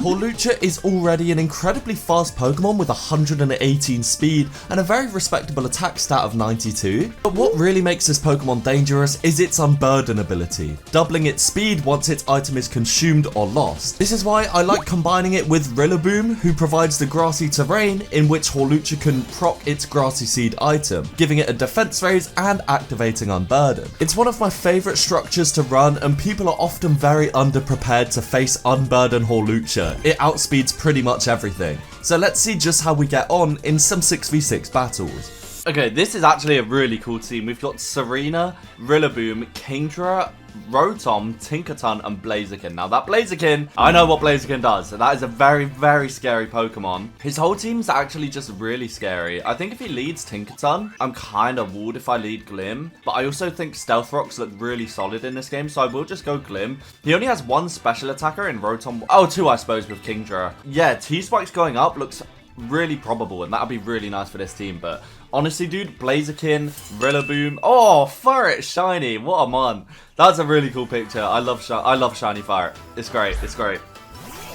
Hawlucha is already an incredibly fast Pokemon with 118 speed and a very respectable attack stat of 92. But what really makes this Pokemon dangerous is its Unburden ability, doubling its speed once its item is consumed or lost. This is why I like combining it with Rillaboom, who provides the grassy terrain in which Hawlucha can proc its grassy seed item, giving it a defense raise and activating Unburden. It's one of my favourite structures to run, and people are often very underprepared to face Unburden Hawlucha. It outspeeds pretty much everything. So let's see just how we get on in some 6v6 battles. Okay, this is actually a really cool team. We've got Serena, Rillaboom, Kingdra, Rotom, Tinkaton, and Blaziken. Now that Blaziken, I know what Blaziken does. That is a very, very scary Pokemon. His whole team's actually just really scary. I think if he leads Tinkaton, I'm kind of walled if I lead Glim. But I also think Stealth Rocks look really solid in this game, so I will just go Glim. He only has one special attacker in Rotom. Oh, two, I suppose, with Kingdra. Yeah, T-Spikes going up looks really probable, and that'd be really nice for this team. But honestly, dude, Blaziken, Rillaboom. Oh, Furret shiny. What a mon. That's a really cool picture. I love shiny Furret. It's great. It's great.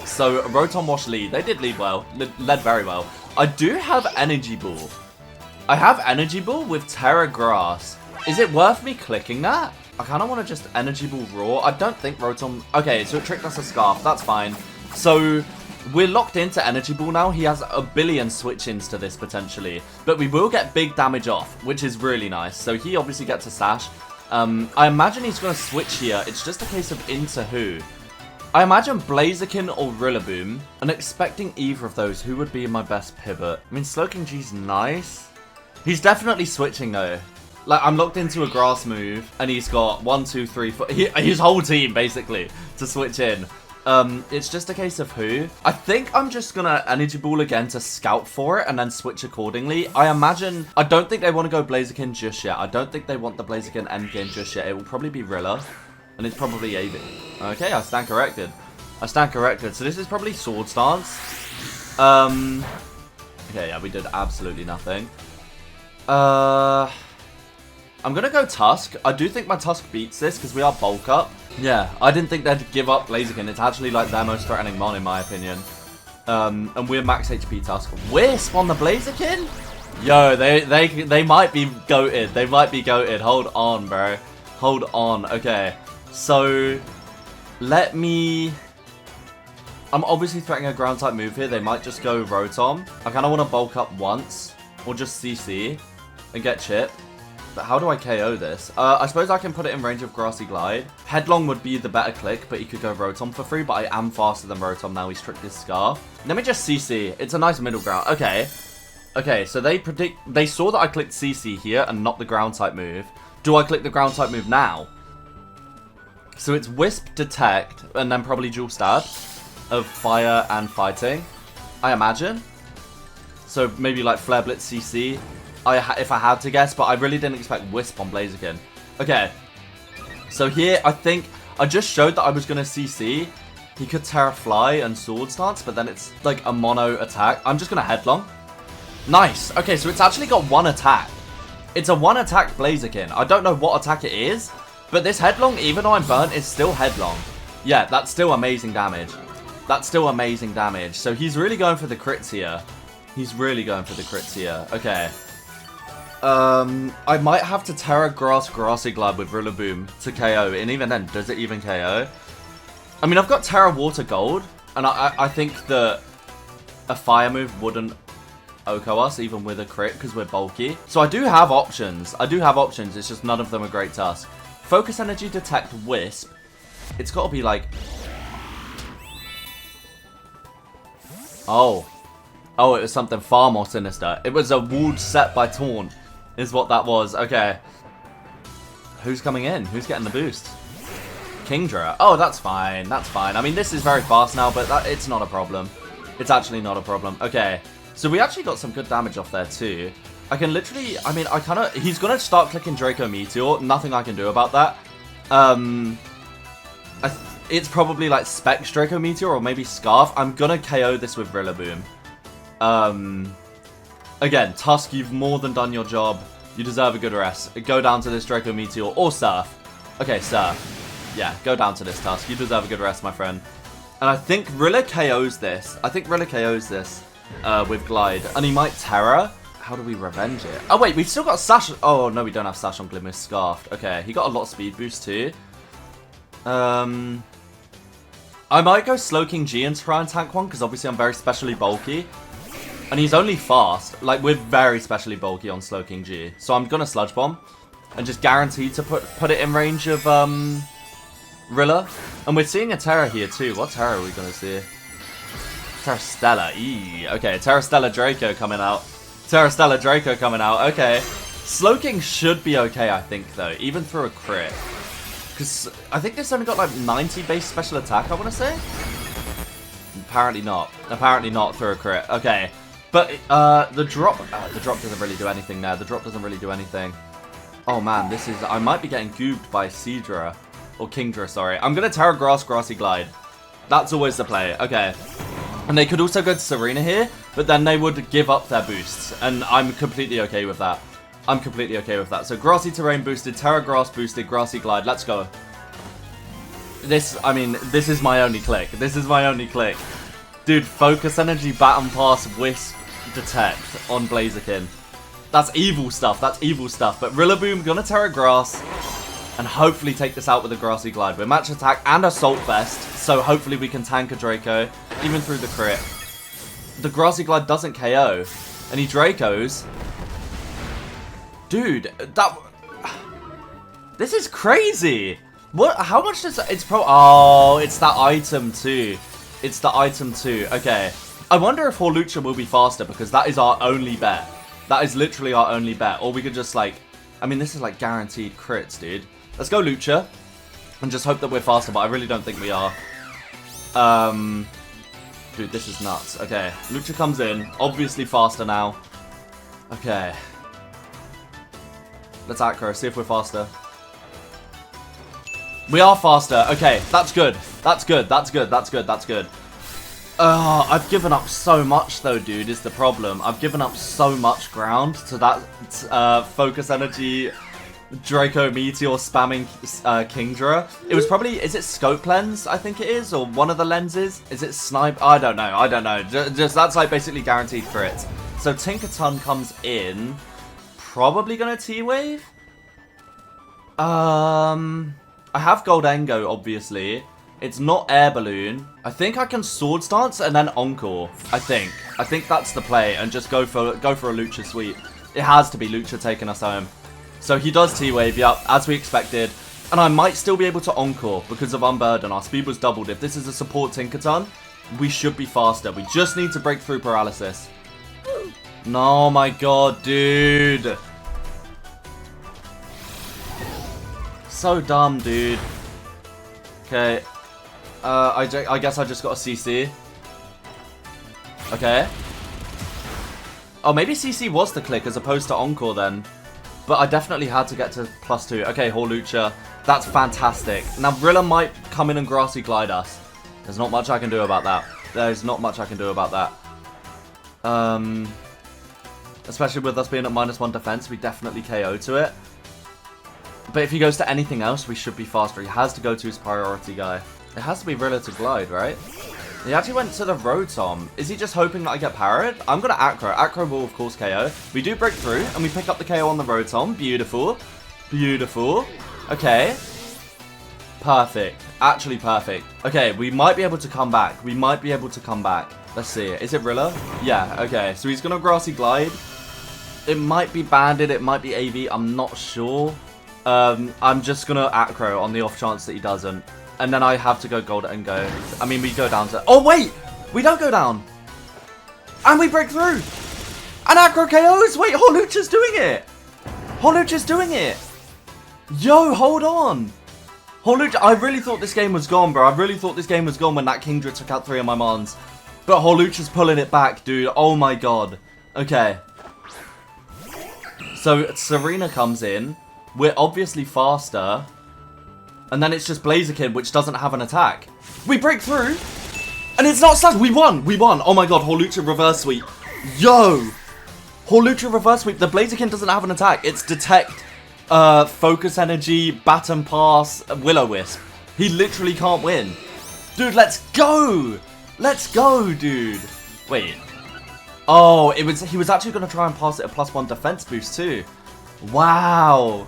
So Rotom Wash lead. They did lead well. Led very well. I do have Energy Ball. I have Energy Ball with Terra Grass. Is it worth me clicking that? I kind of want to just Energy Ball Raw. I don't think Rotom... Okay, so it tricked us a Scarf. That's fine. So we're locked into Energy Ball now. He has a billion switch-ins to this potentially. But we will get big damage off, which is really nice. So he obviously gets a Sash. I imagine he's going to switch here. It's just a case of into who. I imagine Blaziken or Rillaboom. And expecting either of those, who would be my best pivot? I mean, Slowking G's nice. He's definitely switching though. Like, I'm locked into a grass move. And he's got 1, 2, 3, 4... his whole team, basically, to switch in. It's just a case of who. I think I'm just gonna Energy Ball again to scout for it and then switch accordingly. I don't think they want to go Blaziken just yet. I don't think they want the Blaziken endgame just yet. It will probably be Rilla. And it's probably AV. Okay, I stand corrected. I stand corrected. So this is probably Sword Stance. Okay, yeah, we did absolutely nothing. I'm going to go Tusk. I do think my Tusk beats this because we are bulk up. Yeah, I didn't think they'd give up Blaziken. It's actually like their most threatening mon in my opinion. And we're max HP Tusk. Wisp on the Blaziken? Yo, they might be goated. They might be goated. Hold on, bro. Hold on. Okay. So, let me... I'm obviously threatening a ground type move here. They might just go Rotom. I kind of want to bulk up once. Or just CC. And get Chip. But how do I KO this? I suppose I can put it in range of Grassy Glide. Headlong would be the better click, but he could go Rotom for free. But I am faster than Rotom now. He's tricked his Scarf. Let me just CC. It's a nice middle ground. Okay. Okay, so they saw that I clicked CC here and not the ground type move. Do I click the ground type move now? So it's Wisp, Detect, and then probably Dual Stab of Fire and Fighting, I imagine. So maybe like Flare Blitz CC. If I had to guess, but I really didn't expect Wisp on Blaziken. Okay, so here I think I just showed that I was going to CC. He could Terra Fly and Sword Stance, but then it's like a mono attack. I'm just going to Headlong. Nice. Okay, so it's actually got one attack. It's a one attack Blaziken. I don't know what attack it is, but this Headlong, even though I'm burnt, is still Headlong. Yeah, that's still amazing damage. That's still amazing damage. So he's really going for the crits here. He's really going for the crits here. Okay. I might have to Terra Grass Grassy Glide with Rillaboom to KO. And even then, does it even KO? I mean, I've got Terra Water Gold. And I think that a Fire move wouldn't OHKO us, even with a crit, because we're bulky. So I do have options. I do have options. It's just none of them are great Tusk. Focus Energy, Detect, Wisp. It's got to be like... Oh. Oh, it was something far more sinister. It was a walled set by Taunt. Is what that was. Okay. Who's coming in? Who's getting the boost? Kingdra. Oh, that's fine. That's fine. I mean, this is very fast now, but it's not a problem. It's actually not a problem. Okay. So we actually got some good damage off there too. I can literally... I mean, he's going to start clicking Draco Meteor. Nothing I can do about that. It's probably like Specs Draco Meteor or maybe Scarf. I'm going to KO this with Rillaboom. Again, Tusk, you've more than done your job. You deserve a good rest. Go down to this Draco Meteor or Surf. Okay, Surf. Yeah, go down to this Tusk. You deserve a good rest, my friend. And I think Rilla KOs this. I think Rilla KOs this with Glide. And he might Terror. How do we revenge it? Oh, wait, we've still got Sash. Oh, no, we don't have Sash on Glimmer Scarfed. Okay, he got a lot of speed boost too. I might go Slowking G and try and tank one, because obviously I'm very specially bulky. And he's only fast. Like, we're very specially bulky on Slowking G. So I'm going to Sludge Bomb. And just guaranteed to put it in range of Rilla. And we're seeing a Terra here too. What Terra are we going to see? Terra Stella. Okay, Terra Stella Draco coming out. Terra Stella Draco coming out. Okay. Slowking should be okay, I think, though. Even through a crit. Because I think this only got like 90 base special attack, I want to say. Apparently not. Apparently not through a crit. Okay. But the drop doesn't really do anything there. The drop doesn't really do anything. Oh man, this is... I might be getting gooped by Seadra. Or Kingdra, sorry. I'm going to Terra Grass, Grassy Glide. That's always the play. Okay. And they could also go to Serena here, but then they would give up their boosts. And I'm completely okay with that. I'm completely okay with that. So Grassy Terrain boosted, Terra Grass boosted, Grassy Glide. Let's go. This is my only click. This is my only click. Dude, Focus Energy, Baton Pass, Wisp, Detect on Blaziken. That's evil stuff. That's evil stuff. But Rillaboom gonna Terra Grass and hopefully take this out with a Grassy Glide. We're Match Attack and Assault Vest, so hopefully we can tank a Draco, even through the crit. The Grassy Glide doesn't KO, and he Dracos. Dude, this is crazy. What? How much does it's pro? Oh, it's that item too. It's the item too. Okay. I wonder if Hawlucha will be faster because that is our only bet. That is literally our only bet. Or we could just like, I mean, this is like guaranteed crits, dude. Let's go Lucha and just hope that we're faster, but I really don't think we are. Dude, this is nuts. Okay, Lucha comes in, obviously faster now. Okay. Let's Acro, see if we're faster. We are faster. Okay, that's good. That's good. That's good. That's good. That's good. I've given up so much though, dude, is the problem. I've given up so much ground to that Focus Energy Draco Meteor spamming Kingdra. It was probably, is it Scope Lens, I think it is, or one of the lenses? Is it Snipe? I don't know. I don't know. Just that's like basically guaranteed crits. So Tinkerton comes in. Probably gonna T-Wave. I have Goldengo, obviously. It's not Air Balloon. I think I can Sword Stance and then Encore. I think that's the play, and just go for a Lucha sweep. It has to be Lucha taking us home. So he does T-Wave, yep, as we expected. And I might still be able to Encore because of Unburden. Our speed was doubled. If this is a support Tinkerton, we should be faster. We just need to break through paralysis. No, my god, dude. So dumb, dude. Okay. I guess I just got a CC. Okay. Oh, maybe CC was the click as opposed to Encore then. But I definitely had to get to +2. Okay, Hawlucha. That's fantastic. Now, Rilla might come in and Grassy Glide us. There's not much I can do about that. There's not much I can do about that. Especially with us being at -1 defense, we definitely KO to it. But if he goes to anything else, we should be faster. He has to go to his priority guy. It has to be Rilla to Glide, right? He actually went to the Rotom. Is he just hoping that I get parried? I'm going to Acro. Acro will, of course, KO. We do break through, and we pick up the KO on the Rotom. Beautiful. Beautiful. Okay. Perfect. Actually perfect. Okay, we might be able to come back. We might be able to come back. Let's see. Is it Rilla? Yeah, okay. So he's going to Grassy Glide. It might be Banded. It might be AV. I'm not sure. I'm just going to Acro on the off chance that he doesn't. And then I have to go Gold and go. I mean, we go down to... Oh, wait! We don't go down! And we break through! And Acro KOs! Wait, Hawlucha's doing it! Hawlucha's doing it! Yo, hold on! Hawlucha... I really thought this game was gone, bro. I really thought this game was gone when that Kingdra took out 3 of my mons. But Hawlucha's pulling it back, dude. Oh, my God. Okay. So, Serena comes in. We're obviously faster. And then it's just Blaziken, which doesn't have an attack. We break through. And it's not stuck. We won. We won. Oh my god. Hawlucha reverse sweep. Yo. Hawlucha reverse sweep. The Blaziken doesn't have an attack. It's Detect, Focus Energy, Baton Pass, Will-O-Wisp. He literally can't win. Dude, let's go! Let's go, dude! Wait. Oh, he was actually going to try and pass it a +1 defense boost too. Wow.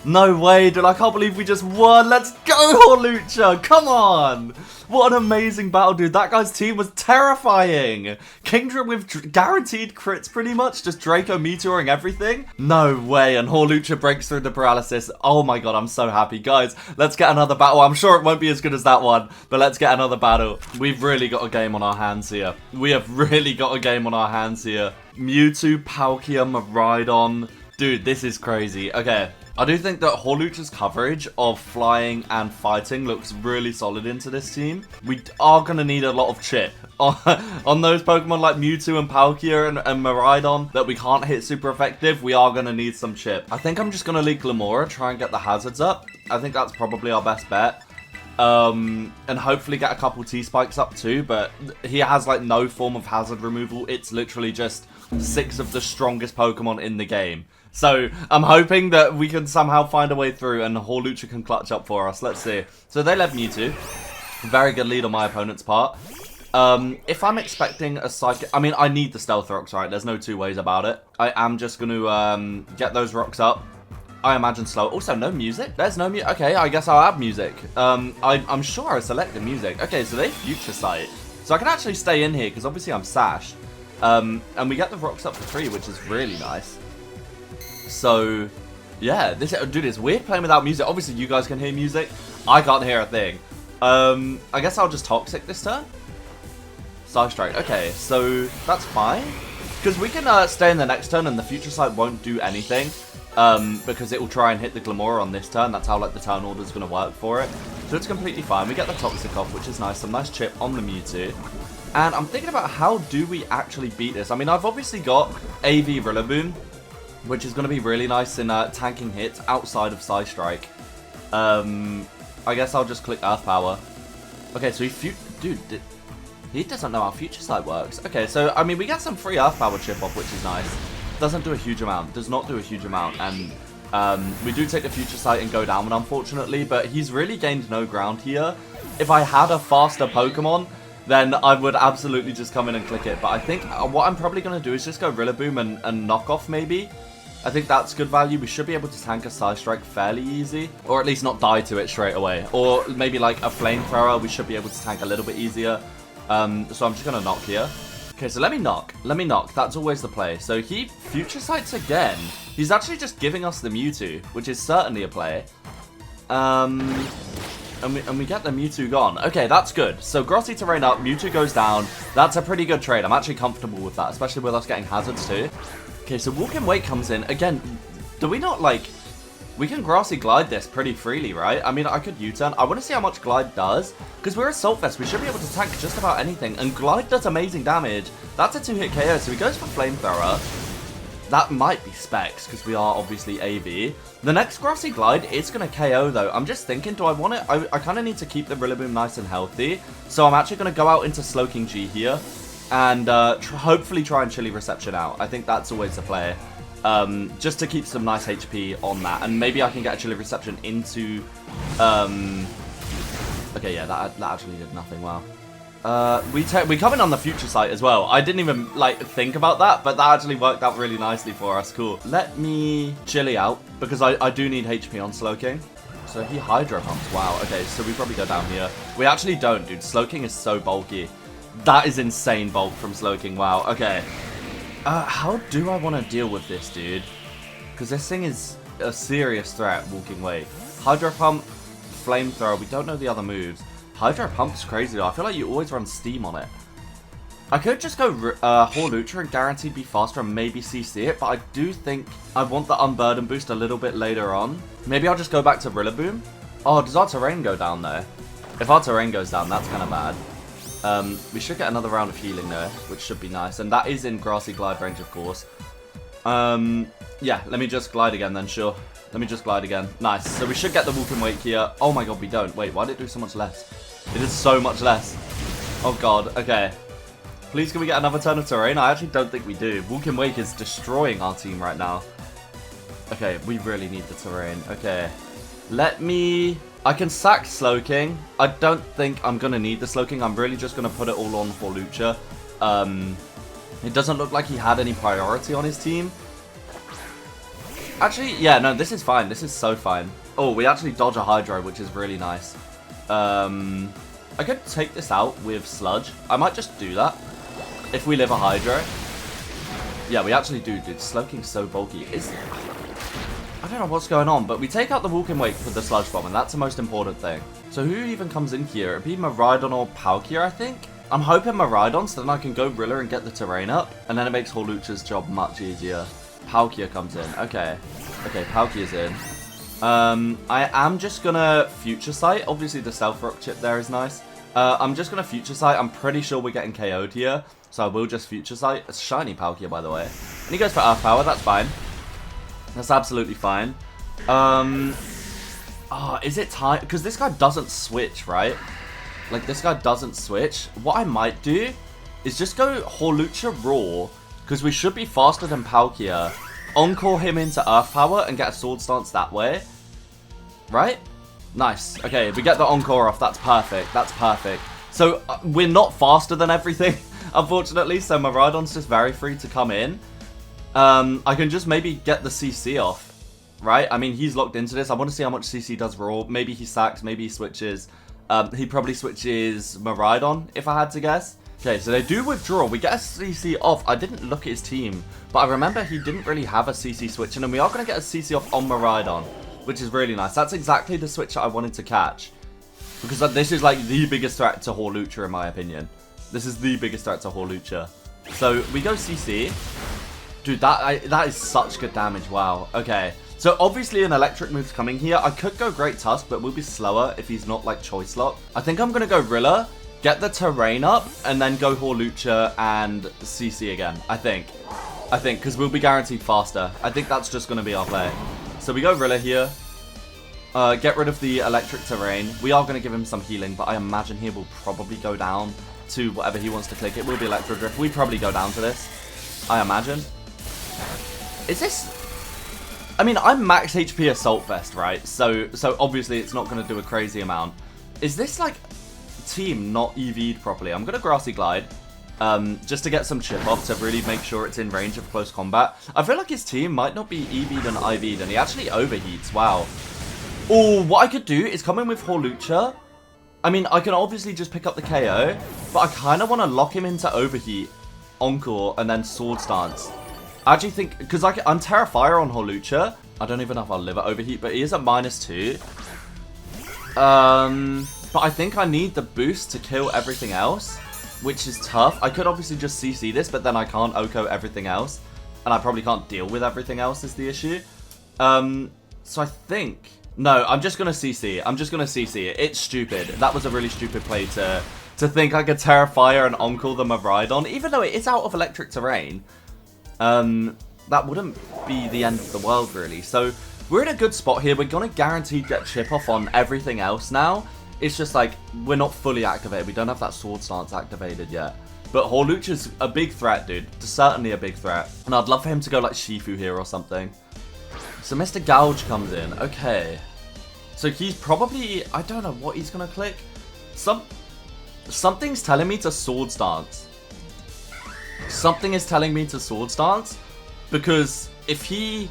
No way, dude. I can't believe we just won. Let's go, Hawlucha. Come on. What an amazing battle, dude. That guy's team was terrifying. Kingdom with guaranteed crits, pretty much. Just Draco meteoring everything. No way. And Hawlucha breaks through the paralysis. Oh my god, I'm so happy. Guys, let's get another battle. I'm sure it won't be as good as that one, but let's get another battle. We've really got a game on our hands here. We have really got a game on our hands here. Mewtwo, Palkia, Miraidon. Dude, this is crazy. Okay. I do think that Hawlucha's coverage of flying and fighting looks really solid into this team. We are going to need a lot of chip on those Pokemon like Mewtwo and Palkia and Miraidon that we can't hit super effective. We are going to need some chip. I think I'm just going to lead Glamora, try and get the hazards up. I think that's probably our best bet. And hopefully get a couple T-Spikes up too, but he has like no form of hazard removal. It's literally just 6 of the strongest Pokemon in the game. So, I'm hoping that we can somehow find a way through and Hawlucha can clutch up for us. Let's see. So, they led Mewtwo. Very good lead on my opponent's part. If I'm expecting a Psychic... I mean, I need the Stealth Rocks, right? There's no two ways about it. I am just going to get those rocks up. I imagine slow. Also, no music? There's no music. Okay, I guess I'll add music. I'm sure I selected music. Okay, so they Future Sight. So, I can actually stay in here because obviously I'm Sash. And we get the rocks up for 3, which is really nice. So, yeah, dude, it's weird playing without music. Obviously, you guys can hear music. I can't hear a thing. I guess I'll just Toxic this turn. Side Strike. Okay, so that's fine. Because we can stay in the next turn and the Future Sight won't do anything. Because it will try and hit the Glamora on this turn. That's how, like, the turn order is going to work for it. So it's completely fine. We get the Toxic off, which is nice. Some nice chip on the Mewtwo. And I'm thinking about how do we actually beat this. I mean, I've obviously got AV Rillaboom, which is going to be really nice in tanking hits outside of Side Strike. I guess I'll just click Earth Power. Okay, so he doesn't know how Future Sight works. Okay, so, I mean, we get some free Earth Power chip off, which is nice. Doesn't do a huge amount. Does not do a huge amount. And we do take the Future Sight and go down, unfortunately. But he's really gained no ground here. If I had a faster Pokemon, then I would absolutely just come in and click it. But I think what I'm probably going to do is just go Rillaboom and knock off, maybe. I think that's good value. We should be able to tank a Side Strike fairly easy. Or at least not die to it straight away. Or maybe like a Flamethrower, we should be able to tank a little bit easier. So I'm just going to knock here. Okay, so let me knock. Let me knock. That's always the play. So he Future Sights again. He's actually just giving us the Mewtwo, which is certainly a play. And we get the Mewtwo gone. Okay, that's good. So Grassy terrain up, Mewtwo goes down. That's a pretty good trade. I'm actually comfortable with that, especially with us getting hazards too. Okay, so Walk and Wait comes in. Again, do we not, like... We can Grassy Glide this pretty freely, right? I mean, I could U-turn. I want to see how much Glide does. Because we're Assault Vest. We should be able to tank just about anything. And Glide does amazing damage. That's a 2-hit KO. So he goes for Flamethrower. That might be Specs, because we are obviously AV. The next Grassy Glide is going to KO, though. I'm just thinking, do I want it? I kind of need to keep the Rillaboom nice and healthy. So I'm actually going to go out into Slowking G here. And hopefully try and Chilly Reception out. I think that's always the play. Just to keep some nice HP on that. And maybe I can get a Chilly Reception into... Okay, yeah, that actually did nothing. Wow. We come in on the Future Sight as well. I didn't even, like, think about that, but that actually worked out really nicely for us. Cool. Let me Chilly out, because I do need HP on Slowking. So he Hydro Pumps. Wow, okay, so we probably go down here. We actually don't, dude. Slowking is so bulky. That is insane bulk from Slowking. Wow, okay. How do I want to deal with this, dude? Because this thing is a serious threat, Walking Wait. Hydro Pump, Flamethrower. We don't know the other moves. Hydro Pump's crazy though. I feel like you always run Steam on it. I could just go Hawlucha and guaranteed be faster and maybe CC it, but I do think I want the Unburden boost a little bit later on. Maybe I'll just go back to Rillaboom. Oh, does our terrain go down there? If our terrain goes down, that's kind of bad. We should get another round of healing there, which should be nice. And that is in Grassy Glide range, of course. Yeah, let me just glide again then, sure. Let me just glide again. Nice. So we should get the Walk and Wait here. Oh my god, we don't. Wait, why did it do so much less? It is so much less. Oh god, okay. Please can we get another turn of terrain? I actually don't think we do. Walk and Wake is destroying our team right now. Okay, we really need the terrain. Okay. Let me I can sack Slowking. I don't think I'm going to need the Slowking. I'm really just going to put it all on Hawlucha. It doesn't look like he had any priority on his team. Actually, yeah, no, this is fine. This is so fine. Oh, we actually dodge a Hydro, which is really nice. I could take this out with Sludge. I might just do that if we live a Hydro. Yeah, we actually do, dude. Slowking's so bulky. I don't know what's going on, but we take out the Walking Wake with the Sludge Bomb, and that's the most important thing. So who even comes in here? It'd be Miraidon or Palkia, I think? I'm hoping Miraidon, so then I can go Rilla and get the terrain up, and then it makes Hawlucha's job much easier. Palkia comes in. Okay. Okay, Palkia's in. I am just gonna Future Sight. Obviously, the Stealth Rock chip there is nice. I'm just gonna Future Sight. I'm pretty sure we're getting KO'd here, so I will just Future Sight. It's shiny Palkia, by the way. And he goes for Earth Power. That's fine. That's absolutely fine. Is it time? Because this guy doesn't switch, right? Like, this guy doesn't switch. What I might do is just go Hawlucha Raw, because we should be faster than Palkia. Encore him into Earth Power and get a Sword Stance that way. Right? Nice. Okay, if we get the Encore off, that's perfect. That's perfect. So, we're not faster than everything, unfortunately, so Miraidon's just very free to come in. I can just maybe get the CC off, right? I mean, he's locked into this. I want to see how much CC does Raw. Maybe he sacks, maybe he switches. He probably switches Miraidon, if I had to guess. Okay, so they do withdraw. We get a CC off. I didn't look at his team, but I remember he didn't really have a CC switch, and we are going to get a CC off on Miraidon, which is really nice. That's exactly the switch that I wanted to catch, because this is like the biggest threat to Hawlucha, in my opinion. This is the biggest threat to Hawlucha. So we go CC. Dude, that is such good damage. Wow. Okay. So obviously an electric move's coming here. I could go Great Tusk, but we'll be slower if he's not like Choice Lock. I think I'm going to go Rilla, get the terrain up, and then go Hawlucha and CC again. I think, because we'll be guaranteed faster. I think that's just going to be our play. So we go Rilla here. Get rid of the electric terrain. We are going to give him some healing, but I imagine he will probably go down to whatever he wants to click. It will be Electro Drift. We probably go down to this, I imagine. Is this... I mean, I'm max HP Assault Vest, right? So obviously it's not going to do a crazy amount. Is this, like, team not EV'd properly? I'm going to Grassy Glide, just to get some chip off to really make sure it's in range of close combat. I feel like his team might not be EV'd and IV'd, and he actually overheats. Wow. Oh, what I could do is come in with Hawlucha. I mean, I can obviously just pick up the KO, but I kind of want to lock him into Overheat, Encore, and then Sword Stance. I actually think, because I'm Terrafire on Hawlucha. I don't even know if I'll live at Overheat, but he is at -2. But I think I need the boost to kill everything else, which is tough. I could obviously just CC this, but then I can't OHKO everything else. And I probably can't deal with everything else is the issue. So I think... No, I'm just going to CC. I'm just going to CC it. It's stupid. That was a really stupid play to think I could Terrafire and Encore the Miraidon, even though it is out of electric terrain. That wouldn't be the end of the world, really. So, we're in a good spot here. We're going to guaranteed get chip off on everything else now. It's just like, we're not fully activated. We don't have that Sword Stance activated yet. But Hawlucha's a big threat, dude. Certainly a big threat. And I'd love for him to go like Shifu here or something. So Mr. Gouge comes in. Okay. So he's probably... I don't know what he's going to click. Something's telling me to Sword Stance. Something is telling me to Sword Stance. Because if he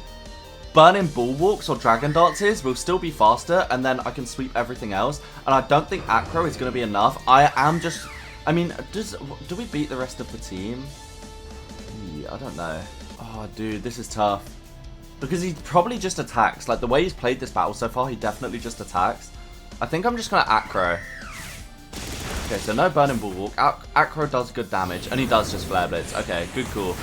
Burning Bulwarks or Dragon Dances, we'll still be faster. And then I can sweep everything else. And I don't think Acro is going to be enough. I am just... I mean, do we beat the rest of the team? Yeah, I don't know. Oh, dude, this is tough. Because he probably just attacks. Like, the way he's played this battle so far, he definitely just attacks. I think I'm just going to Acro. Okay, so no Burning Bulwark. Acro does good damage, and he does just Flare Blitz. Okay, good call.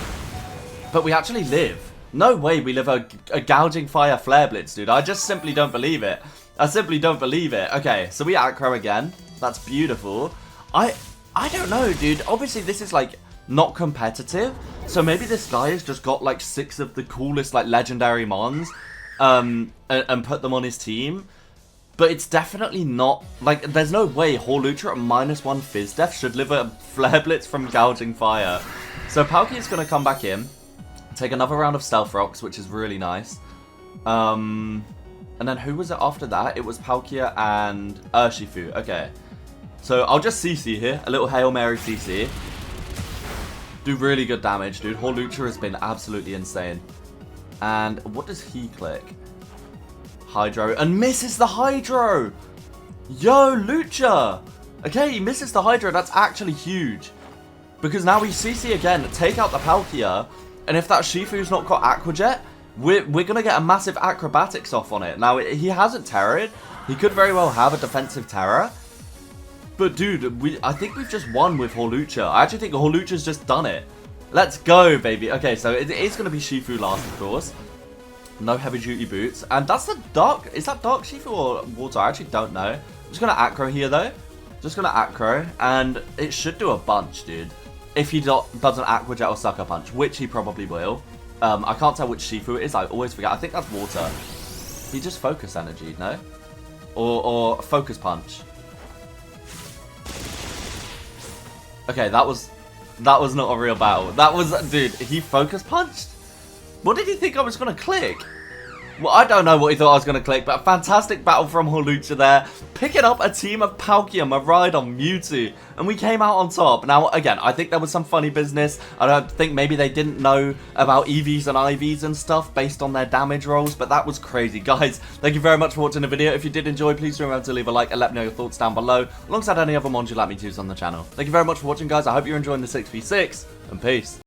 But we actually live. No way we live a Gouging Fire Flare Blitz, dude. I just simply don't believe it. I simply don't believe it. Okay, so we Acro again. That's beautiful. I don't know, dude. Obviously, this is, like, not competitive. So maybe this guy has just got, like, 6 of the coolest, like, legendary mons and put them on his team. But it's definitely not... Like, there's no way Hawlucha at -1 Fizz Def should live a Flare Blitz from Gouging Fire. So Palkia is going to come back in. Take another round of Stealth Rocks, which is really nice. And then who was it after that? It was Palkia and Urshifu. Okay. So I'll just CC here. A little Hail Mary CC. Do really good damage, dude. Hawlucha has been absolutely insane. And what does he click? Hydro. And misses the Hydro! Yo, Lucha! Okay, he misses the Hydro. That's actually huge. Because now we CC again, take out the Palkia. And if that Shifu's not got Aqua Jet, we're going to get a massive acrobatics off on it. Now, he hasn't Terra'd. He could very well have a defensive Terra. But dude, I think we've just won with Hawlucha. I actually think Hawlucha's just done it. Let's go, baby. Okay, so it is going to be Shifu last, of course. No heavy duty boots. And that's the dark... Is that dark Shifu or water? I actually don't know. I'm just going to Acro here, though. Just going to Acro. And it should do a bunch, dude. If he doesn't Aqua Jet or Sucker Punch, which he probably will. I can't tell which Shifu it is. I always forget. I think that's water. He just Focus Energy, no? Or Focus Punch. Okay, that was not a real battle. That was, dude, he Focus Punched? What did he think I was going to click? Well, I don't know what he thought I was going to click, but a fantastic battle from Hawlucha there. Picking up a team of Palkia, Miraidon, Mewtwo, and we came out on top. Now, again, I think there was some funny business. I don't think maybe they didn't know about EVs and IVs and stuff based on their damage rolls, but that was crazy. Guys, thank you very much for watching the video. If you did enjoy, please remember to leave a like and let me know your thoughts down below, alongside any other mons you'd like me to use on the channel. Thank you very much for watching, guys. I hope you're enjoying the 6v6, and peace.